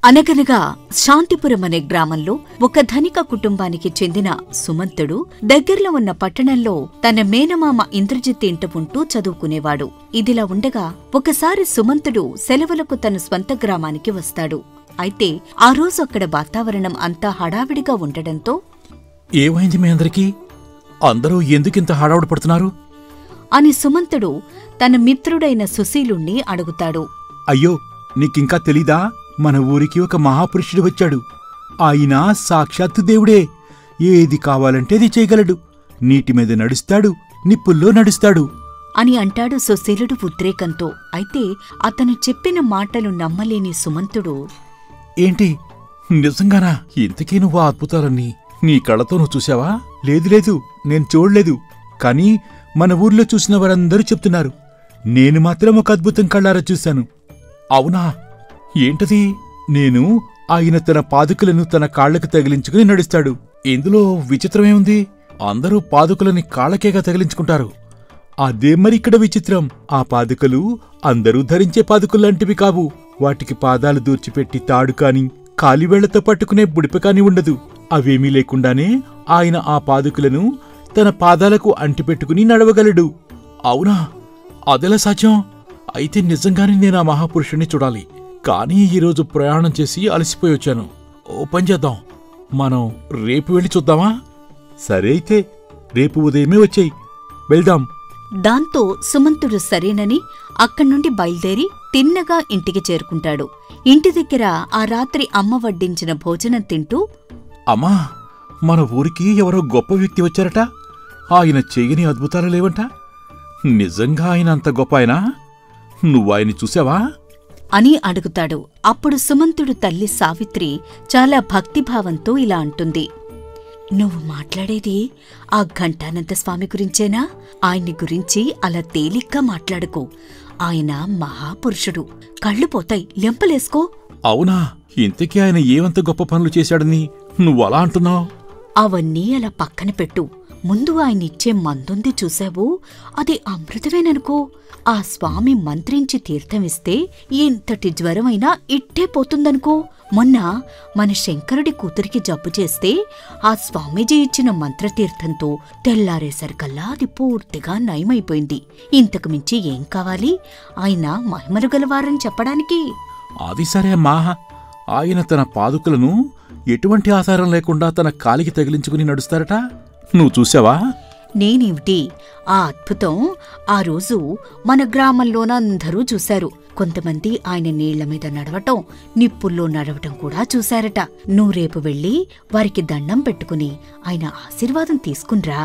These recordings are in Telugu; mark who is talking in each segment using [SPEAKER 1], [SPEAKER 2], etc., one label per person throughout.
[SPEAKER 1] అనగనగా శాంతిపురం అనే గ్రామంలో ఒక ధనిక కుటుంబానికి చెందిన సుమంతుడు దగ్గరలో ఉన్న పట్టణంలో తన మేనమామ ఇంద్రజిత్ ఇంట ఉంటూ చదువుకునేవాడు. ఇదిలా ఉండగా ఒకసారి సుమంతుడు సెలవులకు తన స్వంత గ్రామానికి వస్తాడు. అయితే ఆ రోజు అక్కడ వాతావరణం అంతా హడావిడిగా ఉండడంతో
[SPEAKER 2] ఏమైంది మీ అందరికీ? అందరూ ఎందుకింత హడావుడి పడుతున్నారు
[SPEAKER 1] అని సుమంతుడు తన మిత్రుడైన సుశీలుణ్ణి అడుగుతాడు.
[SPEAKER 2] అయ్యో, నీకింకా తెలీదా? మన ఊరికి ఒక మహాపురుషుడు వచ్చాడు. ఆయన సాక్షాత్తు దేవుడే. ఏది కావాలంటే అది చేయగలడు. నీటి మీద నడుస్తాడు, నిప్పుల్లో నడుస్తాడు
[SPEAKER 1] అని అంటాడు సుశీలుడు ఉద్రేకంతో. అయితే అతను చెప్పిన మాటలు నమ్మలేని సుమంతుడు,
[SPEAKER 2] ఏంటి, నిజంగానా? ఇంతకీ నువ్వు ఆ అద్భుతాలన్నీ నీ కళ్ళతో నువ్వు చూశావా? లేదు, నేను చూడలేదు. కాని మన ఊర్లో చూసిన వారందరూ చెప్తున్నారు. నేను మాత్రం ఒక అద్భుతం కళ్ళారా చూశాను. అవునా? ఏంటది? నేను ఆయన తన పాదుకలను తన కాళ్లకు తగిలించుకుని నడుస్తాడు. ఇందులో విచిత్రమేముంది? అందరూ పాదుకలని కాళ్లకేగా తగిలించుకుంటారు. అదే మరి ఇక్కడ విచిత్రం. ఆ పాదుకలు అందరూ ధరించే పాదుకల్లాంటివి కావు. వాటికి పాదాలు దూర్చిపెట్టి తాడు కాని కాలివేళ్లతో పట్టుకునే బుడిపకాని ఉండదు. అవేమీ లేకుండానే ఆయన ఆ పాదుకలను తన పాదాలకు అంటిపెట్టుకుని నడవగలడు. అవునా? అదెలా సాధ్యం? అయితే నిజంగానే నేను ఆ మహాపురుషుణ్ణి చూడాలి. కానీ ఈరోజు ప్రయాణం చేసి అలసిపోయి వచ్చాను. ఓ పని చేద్దాం, మనం రేపు వెళ్ళి చూద్దామా? సరే అయితే రేపు ఉదయమే వచ్చేయి, వెళ్దాం.
[SPEAKER 1] దాంతో సుమంతుడు సరేనని అక్కడ్నుండి బయల్దేరి తిన్నగా ఇంటికి చేరుకుంటాడు. ఇంటి దగ్గర ఆ రాత్రి అమ్మ వడ్డించిన భోజనం తింటూ,
[SPEAKER 2] అమ్మా, మన ఊరికి ఎవరో గొప్ప వ్యక్తి వచ్చారట. ఆయన చెయ్యని అద్భుతాలు లేవంట. నిజంగా ఆయన అంత గొప్ప ఆయనా? నువ్వాయన్ని చూసావా
[SPEAKER 1] అని అడుగుతాడు. అప్పుడు సుమంతుడు తల్లి సావిత్రి చాలా భక్తిభావంతో ఇలా అంటుంది, నువ్వు మాట్లాడేది ఆ ఘంటానంద స్వామి గురించేనా? ఆయన్ని గురించి అలా తేలిగ్గా మాట్లాడుకో. ఆయన మహాపురుషుడు, కళ్ళు పోతాయి, లెంపలేసుకో.
[SPEAKER 2] అవునా? ఇంతకీ ఆయన ఏమంత గొప్ప పనులు చేశాడని నువ్వలా అంటున్నావు?
[SPEAKER 1] అవన్నీ అలా పక్కన పెట్టు. ముందు ఆయనిచ్చే మందుంది చూశావు, అది అమృతమేననుకో. ఆ స్వామి మంత్రించి తీర్థమిస్తే ఎంతటి జ్వరమైనా ఇట్టే పోతుందనుకో. మొన్న మన శంకరుడి కూతురికి జబ్బు చేస్తే ఆ స్వామీజీ ఇచ్చిన మంత్రతీర్థంతో తెల్లారేసరికల్లా అది పూర్తిగా నయమైపోయింది. ఇంతకు మించి ఏం కావాలి ఆయన మహిమలు గలవారని చెప్పడానికి?
[SPEAKER 2] అది సరే అమ్మా. ఆయన తన పాదుకలను ఎటువంటి ఆధారం లేకుండా తన కాలికి తగిలించుకుని నడుస్తారట. నువ్వు చూసావా?
[SPEAKER 1] నేనేమిటి, ఆ అద్భుతం ఆ రోజు మన గ్రామంలోనందరూ చూశారు. కొంతమంది ఆయన నీళ్ల మీద నడవటం, నిప్పుల్లో నడవటం కూడా చూశారట. నువ్వు రేపు వెళ్ళి వారికి దండం పెట్టుకుని ఆయన ఆశీర్వాదం తీసుకున్రా.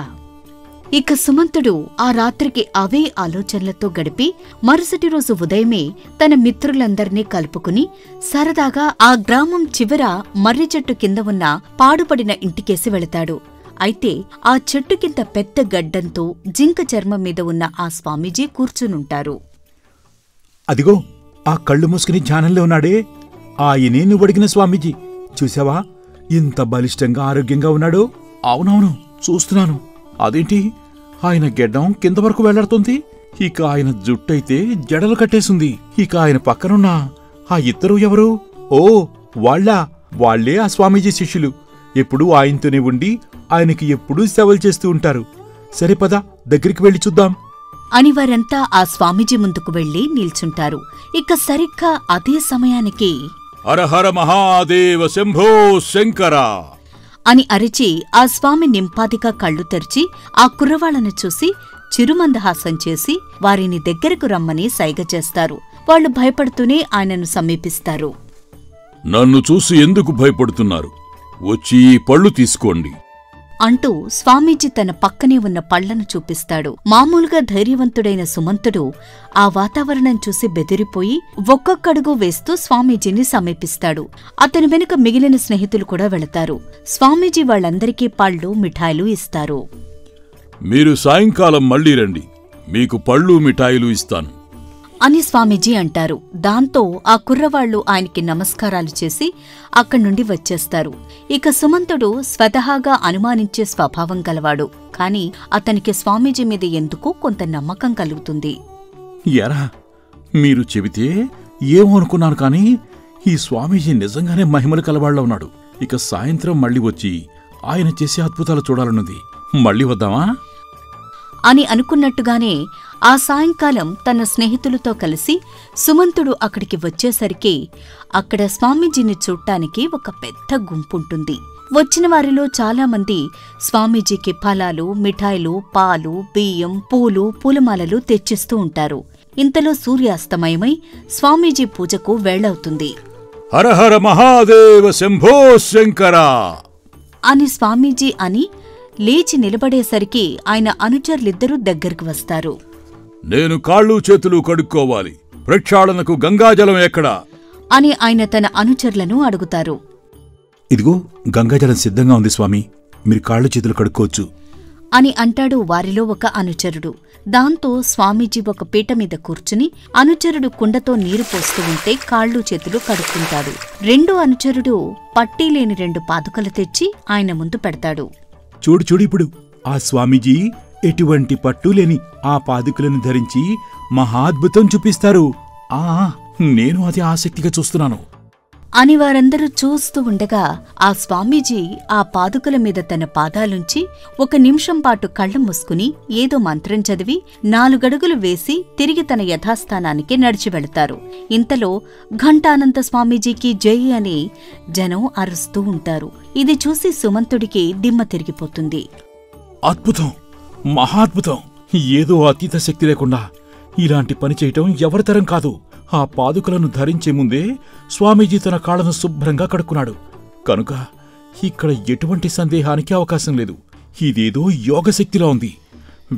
[SPEAKER 1] ఇక సుమంతుడు ఆ రాత్రికి అవే ఆలోచనలతో గడిపి మరుసటి రోజు ఉదయమే తన మిత్రులందర్నీ కలుపుకుని సరదాగా ఆ గ్రామం చివర మర్రి చెట్టు కింద ఉన్న పాడుపడిన ఇంటికేసి వెళతాడు. అయితే ఆ చెట్టు కింద పెద్ద గడ్డంతో జింక చర్మం మీద ఉన్న ఆ స్వామీజీ కూర్చునుంటారు.
[SPEAKER 2] అదిగో, ఆ కళ్ళు మూసుకుని ధ్యానంలో ఉన్నాడే, ఆయనే నువ్వడిగిన స్వామీజీ. చూసావా ఇంత బలిష్టంగా ఆరోగ్యంగా ఉన్నాడో? అవునవును, చూస్తున్నాను. అదేంటి, ఆయన గెడ్డం కింద వరకు వెళ్లాడుతుంది. ఇక ఆయన జుట్టయితే జడలు కట్టేసింది. ఇక ఆయన పక్కనున్న ఆ ఇద్దరు ఎవరు? ఓ, వాళ్లే ఆ స్వామీజీ శిష్యులు. ఎప్పుడూ ఆయనతోనే ఉండి ఆయనకి ఎప్పుడూ సేవలు చేస్తూ ఉంటారు. సరే పద, దగ్గరికి వెళ్ళి చూద్దాం
[SPEAKER 1] అని వారంతా ఆ స్వామీజీ ముందుకు వెళ్లి నిల్చుంటారు. ఇక సరిగ్గా అదే సమయానికి
[SPEAKER 2] హరహర మహాదేవ శంభో శంకర
[SPEAKER 1] అని అరిచి ఆ స్వామి నింపాదిగా కళ్ళు తెరిచి ఆ కుర్రవాళ్లను చూసి చిరుమందహాసం చేసి వారిని దగ్గరకు రమ్మని సైగ చేస్తారు. వాళ్లు భయపడుతూనే ఆయనను సమీపిస్తారు.
[SPEAKER 2] నన్ను చూసి ఎందుకు భయపడుతున్నారు? వచ్చి ఈ పళ్ళు తీసుకోండి
[SPEAKER 1] అంటూ స్వామీజీ తన పక్కనే ఉన్న పళ్లను చూపిస్తాడు. మామూలుగా ధైర్యవంతుడైన సుమంతుడు ఆ వాతావరణం చూసి బెదిరిపోయి ఒక్కొక్కడుగు వేస్తూ స్వామీజీని సమీపిస్తాడు. అతని వెనుక మిగిలిన స్నేహితులు కూడా వెళతారు. స్వామీజీ వాళ్లందరికీ పళ్ళు, మిఠాయిలు ఇస్తారు.
[SPEAKER 2] మీరు సాయంకాలం మళ్లీ రండి, మీకు పళ్ళు మిఠాయిలు ఇస్తాను
[SPEAKER 1] అని స్వామీజీ అంటారు. దాంతో ఆ కుర్రవాళ్లు ఆయనకి నమస్కారాలు చేసి అక్కడ్నుండి వచ్చేస్తారు. ఇక సుమంతుడు స్వతహాగా అనుమానించే స్వభావం గలవాడు. కాని అతనికి స్వామీజీ మీద ఎందుకో కొంత నమ్మకం కలుగుతుంది.
[SPEAKER 2] ఎరా, మీరు చెబితే ఏమో అనుకున్నాను, కాని ఈ స్వామీజీ నిజంగానే మహిమలు కలవాళ్ళ ఉన్నాడు. ఇక సాయంత్రం మళ్ళీ వచ్చి ఆయన చేసే అద్భుతాలు చూడాలన్నది. మళ్ళీ వద్దామా
[SPEAKER 1] అని అనుకున్నట్టుగానే ఆ సాయంకాలం తన స్నేహితులతో కలిసి సుమంతుడు అక్కడికి వచ్చేసరికి అక్కడ స్వామీజీని చూడ్డానికి ఒక పెద్ద గుంపుంటుంది. వచ్చిన వారిలో చాలామంది స్వామీజీకి ఫలాలు, మిఠాయిలు, పాలు, బియ్యం, పూలు, పూలమాలలు తెచ్చిస్తూ ఉంటారు. ఇంతలో సూర్యాస్తమయమై స్వామీజీ పూజకు వేళవుతుంది.
[SPEAKER 2] హరహర మహాదేవ శంభో శంకర
[SPEAKER 1] అని స్వామీజీ అని లేచి నిలబడేసరికి ఆయన అనుచరులిద్దరూ దగ్గరకు వస్తారు.
[SPEAKER 2] నేను కాళ్ళు చేతులు కడుక్కోవాలి, ప్రక్షాళనకు గంగాజలం ఎక్కడా
[SPEAKER 1] అని ఆయన తన అనుచరులను అడుగుతారు.
[SPEAKER 2] ఇదిగో గంగాజలం సిద్ధంగా ఉంది స్వామి, మీరు కాళ్ళు చేతులు కడుక్కోవచ్చు
[SPEAKER 1] అని అంటాడు వారిలో ఒక అనుచరుడు. దాంతో స్వామీజీ ఒక పీట మీద కూర్చుని అనుచరుడు కుండతో నీరు పోస్తూ ఉంటే కాళ్ళు చేతులు కడుక్కుంటాడు. రెండో అనుచరుడు పట్టీలేని 2 పాదుకలు తెచ్చి ఆయన ముందు పెడతాడు.
[SPEAKER 2] చూడు చూడు, ఇప్పుడు ఆ స్వామీజీ ఎటువంటి పట్టులేని ఆ పాదుకలను ధరించి మహాద్భుతం చూపిస్తారు. నేను అది ఆసక్తిగా చూస్తున్నాను
[SPEAKER 1] అని వారందరూ చూస్తూ ఉండగా ఆ స్వామీజీ ఆ పాదుకల మీద తన పాదాలుంచి 1 నిమిషం పాటు కళ్ళు మూసుకుని ఏదో మంత్రం చదివి 4 అడుగులు వేసి తిరిగి తన యథాస్థానానికి నడిచి వెళతారు. ఇంతలో ఘంటానంద స్వామీజీకి జై అని జనం అరుస్తూ ఉంటారు. ఇది చూసి సుమంతుడికి దిమ్మ తిరిగిపోతుంది.
[SPEAKER 2] అద్భుతం, మహాద్భుతం! ఏదో అతీత శక్తి లేకుండా ఇలాంటి పని చేయటం ఎవరితరం కాదు. ఆ పాదుకలను ధరించే ముందే స్వామీజీ తన కాళ్లను శుభ్రంగా కడుక్కున్నాడు కనుక ఇక్కడ ఎటువంటి సందేహానికి అవకాశం లేదు. ఇదేదో యోగశక్తిలా ఉంది.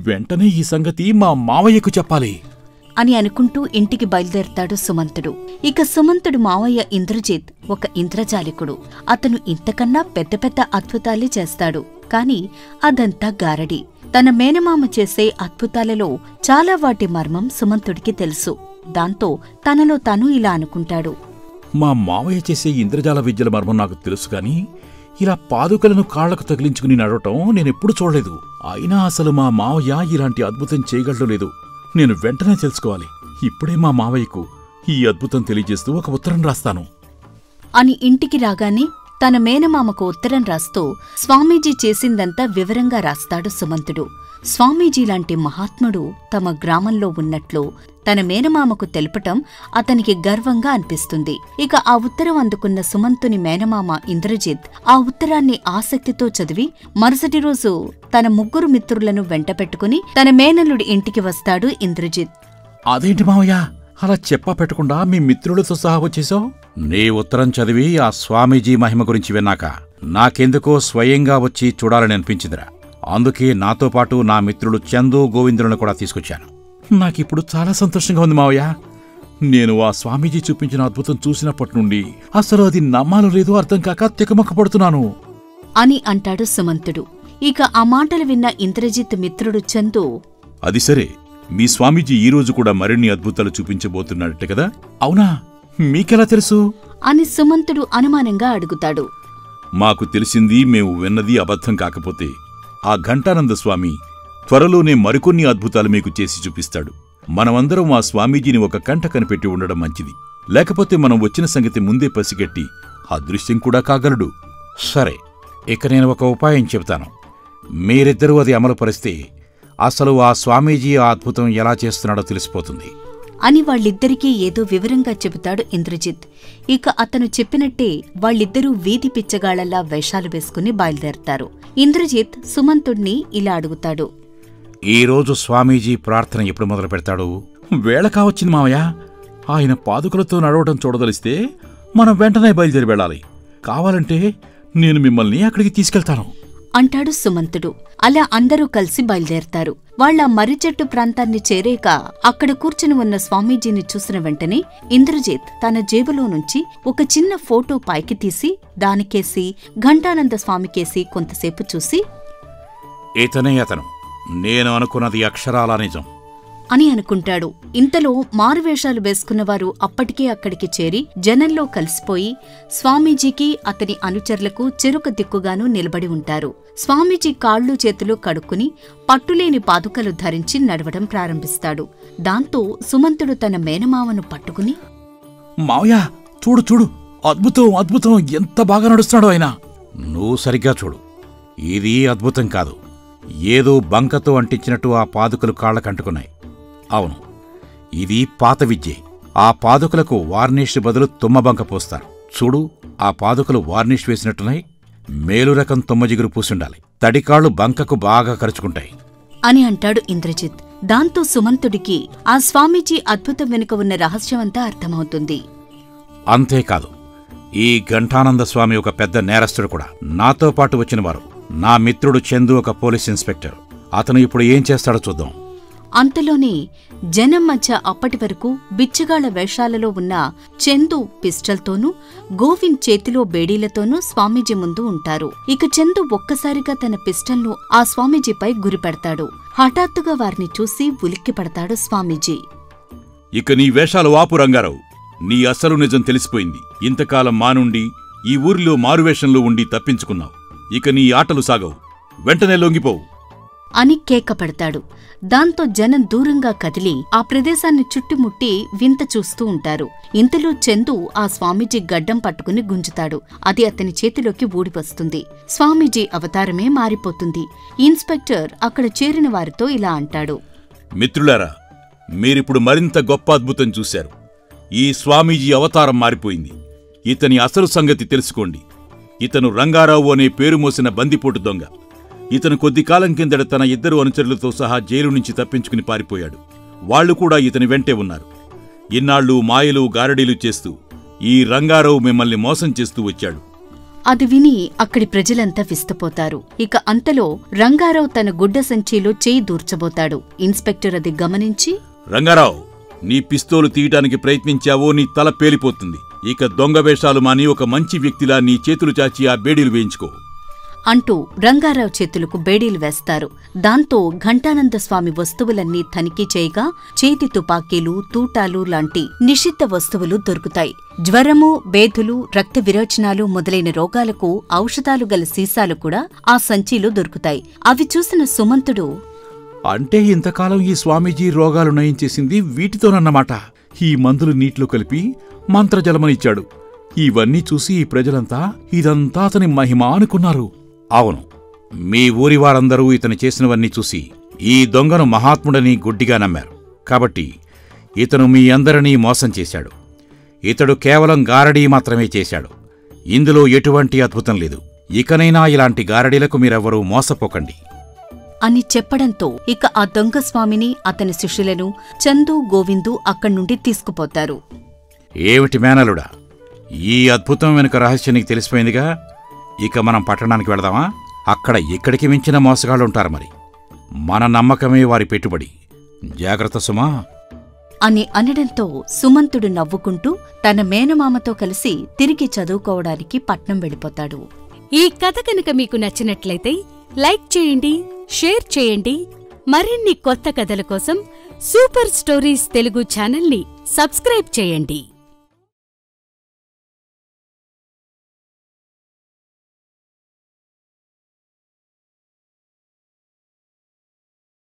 [SPEAKER 2] వెంటనే ఈ సంగతి మా మావయ్యకు చెప్పాలి
[SPEAKER 1] అని అనుకుంటూ ఇంటికి బయలుదేరతాడు సుమంతుడు. ఇక సుమంతుడు మావయ్య ఇంద్రజిత్ ఒక ఇంద్రజాలికుడు. అతను ఇంతకన్నా పెద్ద పెద్ద అద్భుతాలే చేస్తాడు. కాని అదంతా గారడి. తన మేనమామ చేసే అద్భుతాలలో చాలా వాటి మర్మం సుమంతుడికి తెలుసు. దాంతో తనలో తాను ఇలా అనుకుంటాడు.
[SPEAKER 2] మా మావయ్య చేసే ఇంద్రజాల విద్యల మర్మం నాకు తెలుసు గాని ఇలా పాదుకలను కాళ్లకు తగిలించుకుని నడవటం నేనెప్పుడు చూడలేదు. అయినా అసలు మా మావయ్య ఇలాంటి అద్భుతం చేయగలడో లేదు నేను వెంటనే తెలుసుకోవాలి. ఇప్పుడే మా మావయ్యకు ఈ అద్భుతం తెలియజేస్తూ ఒక ఉత్తరం రాస్తాను
[SPEAKER 1] అని ఇంటికి రాగానే తన మేనమామకు ఉత్తరం రాస్తూ స్వామీజీ చేసిందంతా వివరంగా రాస్తాడు సుమంతుడు. స్వామీజీలాంటి మహాత్ముడు తమ గ్రామంలో ఉన్నట్లు తన మేనమామకు తెలపటం అతనికి గర్వంగా అనిపిస్తుంది. ఇక ఆ ఉత్తరం అందుకున్న సుమంతుని మేనమామ ఇంద్రజిత్ ఆ ఉత్తరాన్ని ఆసక్తితో చదివి మరుసటి రోజు తన 3 మిత్రులను వెంటపెట్టుకుని తన మేనల్లుడి ఇంటికి వస్తాడు ఇంద్రజిత్.
[SPEAKER 2] అదేంటి మావయ్య, అలా చెప్పా పెట్టకుండా మీ మిత్రులతో సహా వచ్చేశావు? నీ ఉత్తరం చదివి ఆ స్వామీజీ మహిమ గురించి విన్నాక నాకెందుకో స్వయంగా వచ్చి చూడాలని అనిపించిందిరా. అందుకే నాతో పాటు నా మిత్రులు చందు, గోవిందులను కూడా తీసుకొచ్చాను. నాకిప్పుడు చాలా సంతోషంగా ఉంది మావయ్య. నేను ఆ స్వామీజీ చూపించిన అద్భుతం చూసినప్పటి నుండి అసలు అది నమ్మాలో లేదో అర్థం కాక తికమక్కపడుతున్నాను
[SPEAKER 1] అని అంటాడు సుమంతుడు. ఇక ఆ మాటలు విన్న ఇంద్రజిత్ మిత్రుడు చందు,
[SPEAKER 2] అది సరే, మీ స్వామీజీ ఈ రోజు కూడా మరిన్ని అద్భుతాలు చూపించబోతున్నాడట కదా? అవునా, మీకెలా తెలుసు
[SPEAKER 1] అని సుమంతుడు అనుమానంగా అడుగుతాడు.
[SPEAKER 2] మాకు తెలిసింది, మేము విన్నది అబద్ధం కాకపోతే ఆ ఘంటానంద స్వామి త్వరలోనే మరికొన్ని అద్భుతాలు మీకు చేసి చూపిస్తాడు. మనమందరం ఆ స్వామీజీని ఒక కంట కనిపెట్టి ఉండడం మంచిది. లేకపోతే మనం వచ్చిన సంగతి ముందే పసిగట్టి అదృశ్యం కూడా కాగలడు. సరే, ఇక నేను ఒక ఉపాయం చెబుతాను. మీరిద్దరూ అది అమలుపరిస్తే అసలు ఆ స్వామీజీ ఆ అద్భుతం ఎలా చేస్తున్నాడో తెలిసిపోతుంది
[SPEAKER 1] అని వాళ్ళిద్దరికీ ఏదో వివరంగా చెబుతాడు ఇంద్రజిత్. ఇక అతను చెప్పినట్టే వాళ్ళిద్దరూ వీధి పిచ్చగాళ్లలా వేషాలు వేసుకుని బయలుదేరతారు. ఇంద్రజిత్ సుమంతుణ్ణి ఇలా అడుగుతాడు.
[SPEAKER 2] ఈరోజు స్వామీజీ ప్రార్థన ఎప్పుడు మొదలు పెడతాడు? వేళ కావచ్చింది మావయ్య. ఆయన పాదుకలతో నడవడం చూడదలిస్తే మనం వెంటనే బయలుదేరి వెళ్ళాలి. కావాలంటే నేను మిమ్మల్ని అక్కడికి తీసుకెళ్తాను
[SPEAKER 1] అంటాడు సుమంతుడు. అలా అందరూ కలిసి బయలుదేరతారు. వాళ్ల మర్రి చెట్టు ప్రాంతాన్ని చేరాక అక్కడ కూర్చుని ఉన్న స్వామీజీని చూసిన వెంటనే ఇంద్రజిత్ తన జేబులో నుంచి ఒక చిన్న ఫోటో పైకి తీసి దానికేసి ఘంటానంద స్వామికేసి కొంతసేపు చూసి,
[SPEAKER 2] ఇతనే అతను, నేను అనుకున్నది అక్షరాలా నిజం
[SPEAKER 1] అని అనుకుంటాడు. ఇంతలో మారువేషాలు వేసుకున్నవారు అప్పటికే అక్కడికి చేరి జనంలో కలిసిపోయి స్వామీజీకి అతని అనుచరులకు చెరుక దిక్కుగాను నిలబడి ఉంటారు. స్వామీజీ కాళ్ళు చేతులు కడుక్కుని పట్టులేని పాదుకలు ధరించి నడవడం ప్రారంభిస్తాడు. దాంతో సుమంతుడు తన మేనమామను పట్టుకుని,
[SPEAKER 2] మావయ్య, చూడు చూడు, అద్భుతం అద్భుతం, ఎంత బాగా నడుస్తున్నాడు ఆయన. నువ్వు సరిగ్గా చూడు, ఇది అద్భుతం కాదు. ఏదో బంకతో అంటించినట్టు ఆ పాదుకలు కాళ్లకంటుకున్నాయి. అవును, ఇది పాత విద్యే. ఆ పాదుకలకు వార్నిష్ బదులు తుమ్మబంక పోస్తారు. చూడు, ఆ పాదుకలు వార్నిష్ వేసినట్టున్నాయి. మేలు రకం తుమ్మజిగురు పూసుండాలి. తడికాళ్లు బంకకు బాగా కరుచుకుంటాయి
[SPEAKER 1] అని అంటాడు ఇంద్రజిత్. దాంతో సుమంతుడికి ఆ స్వామీజీ అద్భుతం వెనుక ఉన్న రహస్యమంతా అర్థమవుతుంది.
[SPEAKER 2] అంతేకాదు, ఈ ఘంటానంద స్వామి ఒక పెద్ద నేరస్తుడు కూడా. నాతో పాటు వచ్చినవారు నా మిత్రుడు చందు, ఒక పోలీస్ ఇన్స్పెక్టర్. అతను ఇప్పుడు ఏం చేస్తాడో చూద్దాం.
[SPEAKER 1] అంతలోనే జనం మధ్య అప్పటి వరకు బిచ్చగాళ్ల వేషాలలో ఉన్న చందు పిస్టల్తోనూ, గోవింద్ చేతిలో బేడీలతోనూ స్వామీజీ ముందు ఉంటారు. ఇక చందు ఒక్కసారిగా తన పిస్టల్ను ఆ స్వామీజీపై గురిపెడతాడు. హఠాత్తుగా వారిని చూసి ఉలిక్కిపడతాడు స్వామీజీ.
[SPEAKER 2] ఇక నీ వేషాలు వాపు రంగారావు. నీ అసలు నిజం తెలిసిపోయింది. ఇంతకాలం మానుండి ఈ ఊరిలో మారువేషంలో ఉండి తప్పించుకున్నావు. ఇక నీ ఆటలు సాగవు. వెంటనే లొంగిపోవు
[SPEAKER 1] అని కేక పెడతాడు. దాంతో జనం దూరంగా కదిలి ఆ ప్రదేశాన్ని చుట్టుముట్టి వింత చూస్తూ ఉంటారు. ఇంతలో చందు ఆ స్వామీజీ గడ్డం పట్టుకుని గుంజుతాడు. అది అతని చేతిలోకి ఊడివస్తుంది. స్వామీజీ అవతారమే మారిపోతుంది. ఇన్స్పెక్టర్ అక్కడ చేరిన వారితో ఇలా అంటాడు.
[SPEAKER 2] మిత్రులారా, మీరిప్పుడు మరింత గొప్ప అద్భుతం చూశారు. ఈ స్వామీజీ అవతారం మారిపోయింది. ఇతని అసలు సంగతి తెలుసుకోండి. ఇతను రంగారావు అనే పేరు మోసిన బందిపోటు దొంగ. ఇతను కొద్ది కాలం కిందట తన 2 అనుచరులతో సహా జైలు నుంచి తప్పించుకుని పారిపోయాడు. వాళ్లు కూడా ఇతని వెంటే ఉన్నారు. ఇన్నాళ్లు మాయలు గారడీలు చేస్తూ ఈ రంగారావు మిమ్మల్ని మోసం చేస్తూ వచ్చాడు.
[SPEAKER 1] అది విని అక్కడి ప్రజలంతా విస్తుపోతారు. ఇక అంతలో రంగారావు తన గుడ్డ సంచిలో చేయి దూర్చబోతాడు. ఇన్స్పెక్టర్ అది గమనించి,
[SPEAKER 2] రంగారావు, నీ పిస్తోలు తీయటానికి ప్రయత్నించావో నీ తల పేలిపోతుంది. ఇక దొంగ వేషాలు మాని ఒక మంచి వ్యక్తిలా నీ చేతులు చాచి ఆ బేడీలు వేయించుకో
[SPEAKER 1] అంటూ రంగారావు చేతులకు బేడీలు వేస్తారు. దాంతో ఘంటానంద స్వామి వస్తువులన్నీ తనిఖీ చేయగా చేతి తుపాకీలు, తూటాలు లాంటి నిషిద్ధ వస్తువులు దొరుకుతాయి. జ్వరము, బేధులు, రక్త విరోచనాలు మొదలైన రోగాలకు ఔషధాలు గల సీసాలు కూడా ఆ సంచిలో దొరుకుతాయి. అవి చూసిన సుమంతుడు,
[SPEAKER 2] అంటే ఇంతకాలం ఈ స్వామీజీ రోగాలు నయం చేసింది వీటితోనన్నమాట. ఈ మందులు నీటిలో కలిపి మంత్రజలమనిచ్చాడు. ఇవన్నీ చూసి ఈ ప్రజలంతా ఇదంతా అతని మహిమ అనుకున్నారు. అవును, మీ ఊరి వారందరూ ఇతను చేసినవన్నీ చూసి ఈ దొంగను మహాత్ముడని గుడ్డిగా నమ్మారు. కాబట్టి ఇతను మీ అందరినీ మోసం చేశాడు. ఇతడు కేవలం గారడీ మాత్రమే చేశాడు. ఇందులో ఎటువంటి అద్భుతం లేదు. ఇకనైనా ఇలాంటి గారడీలకు మీరెవ్వరూ మోసపోకండి
[SPEAKER 1] అని చెప్పడంతో ఇక ఆ దొంగ స్వామిని, అతని శిష్యులను చందు, గోవిందు అక్కడ్నుండి తీసుకుపోతారు.
[SPEAKER 2] ఏమిటి మేనలుడా, ఈ అద్భుతం వెనుక రహస్యం నీకు తెలిసిపోయిందిగా. ఇక మనం పట్టణానికి వెళదామా? అక్కడ ఇక్కడికి మించిన మోసగాళ్ళుంటారు. మరి మన నమ్మకమే వారి పెట్టుబడి. జాగ్రత్త సుమా
[SPEAKER 1] అని అనడంతో సుమంతుడు నవ్వుకుంటూ తన మేనమామతో కలిసి తిరిగి చదువుకోవడానికి పట్నం వెళ్ళిపోతాడు.
[SPEAKER 3] ఈ కథ కనుక మీకు నచ్చినట్లయితే లైక్ చేయండి, షేర్ చేయండి. మరిన్ని కొత్త కథల కోసం సూపర్ స్టోరీస్ తెలుగు ఛానల్ని సబ్స్క్రైబ్ చేయండి.